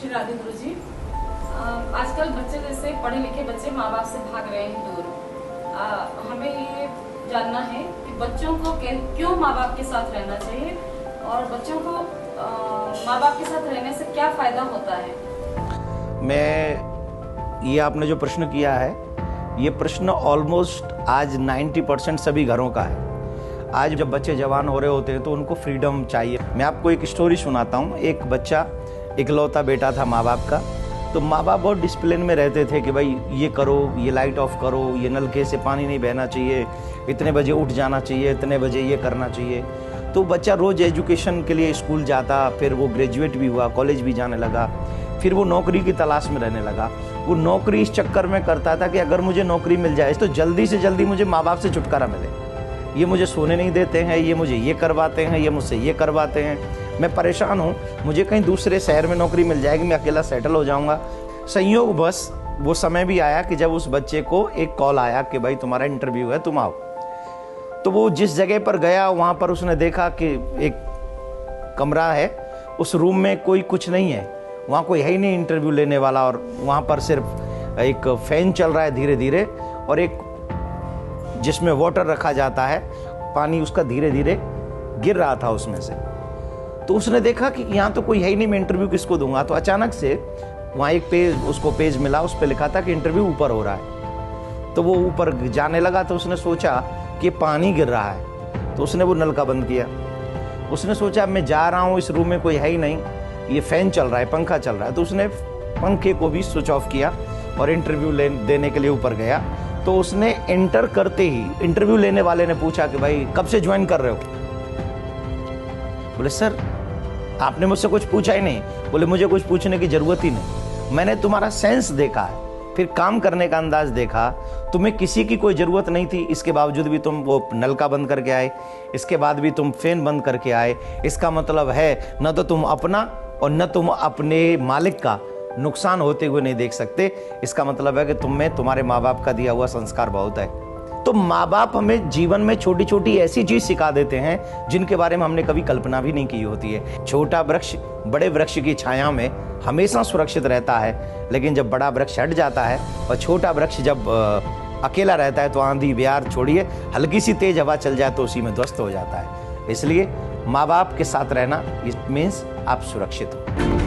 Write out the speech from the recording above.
श्री राधे गुरु जी। आजकल बच्चे जैसे पढ़े लिखे बच्चे माँ बाप से भाग रहे हैं दूर। हमें ये जानना है कि बच्चों को क्यों माँ बाप के साथ रहना चाहिए और बच्चों को माँ बाप के साथ रहने से क्या फायदा होता है। ये आपने जो प्रश्न किया है, ये प्रश्न ऑलमोस्ट आज 90% सभी घरों का है। आज जब बच्चे जवान हो रहे होते हैं तो उनको फ्रीडम चाहिए। मैं आपको एक स्टोरी सुनाता हूँ। एक बच्चा, इकलौता बेटा था माँ बाप का। तो माँ बाप बहुत डिसिप्लिन में रहते थे कि भाई ये करो, ये लाइट ऑफ करो, ये नलके से पानी नहीं बहना चाहिए, इतने बजे उठ जाना चाहिए, इतने बजे ये करना चाहिए। तो बच्चा रोज़ एजुकेशन के लिए स्कूल जाता, फिर वो ग्रेजुएट भी हुआ, कॉलेज भी जाने लगा, फिर वो नौकरी की तलाश में रहने लगा। वो नौकरी इस चक्कर में करता था कि अगर मुझे नौकरी मिल जाए तो जल्दी से जल्दी मुझे माँ बाप से छुटकारा मिले। ये मुझे सोने नहीं देते हैं, ये मुझे ये करवाते हैं, ये मुझसे ये करवाते हैं, मैं परेशान हूँ, मुझे कहीं दूसरे शहर में नौकरी मिल जाएगी, मैं अकेला सेटल हो जाऊँगा। संयोग बस वो समय भी आया कि जब उस बच्चे को एक कॉल आया कि भाई तुम्हारा इंटरव्यू है, तुम आओ। तो वो जिस जगह पर गया वहाँ पर उसने देखा कि एक कमरा है, उस रूम में कोई कुछ नहीं है, वहाँ कोई है ही नहीं इंटरव्यू लेने वाला, और वहाँ पर सिर्फ एक फ़ैन चल रहा है धीरे धीरे, और एक जिसमें वाटर रखा जाता है, पानी उसका धीरे धीरे गिर रहा था उसमें से। तो उसने देखा कि यहाँ तो कोई है ही नहीं, मैं इंटरव्यू किसको दूंगा। तो अचानक से वहाँ एक पेज मिला, उस पर लिखा था कि इंटरव्यू ऊपर हो रहा है। तो वो ऊपर जाने लगा तो उसने सोचा कि पानी गिर रहा है, तो उसने वो नल का बंद किया। उसने सोचा मैं जा रहा हूँ, इस रूम में कोई है ही नहीं, ये फ़ैन चल रहा है, पंखा चल रहा है, तो उसने पंखे को भी स्विच ऑफ किया और इंटरव्यू देने के लिए ऊपर गया। तो उसने एंटर करते ही इंटरव्यू लेने वाले ने पूछा कि भाई कब से ज्वाइन कर रहे हो। बोले सर आपने मुझसे कुछ पूछा ही नहीं। बोले मुझे कुछ पूछने की ज़रूरत ही नहीं, मैंने तुम्हारा सेंस देखा है, फिर काम करने का अंदाज देखा, तुम्हें किसी की कोई ज़रूरत नहीं थी, इसके बावजूद भी तुम वो नलका बंद करके आए, इसके बाद भी तुम फ़ैन बंद करके आए। इसका मतलब है न तो तुम अपना और न तुम अपने मालिक का नुकसान होते हुए नहीं देख सकते। इसका मतलब है कि तुम में तुम्हारे माँ बाप का दिया हुआ संस्कार बहुत है। तो माँ बाप हमें जीवन में छोटी छोटी ऐसी चीज़ सिखा देते हैं जिनके बारे में हमने कभी कल्पना भी नहीं की होती है। छोटा वृक्ष बड़े वृक्ष की छाया में हमेशा सुरक्षित रहता है, लेकिन जब बड़ा वृक्ष हट जाता है और छोटा वृक्ष जब अकेला रहता है तो आंधी बयार छोड़िए, हल्की सी तेज हवा चल जाए तो उसी में ध्वस्त हो जाता है। इसलिए माँ बाप के साथ रहना, इट मीन्स आप सुरक्षित हो।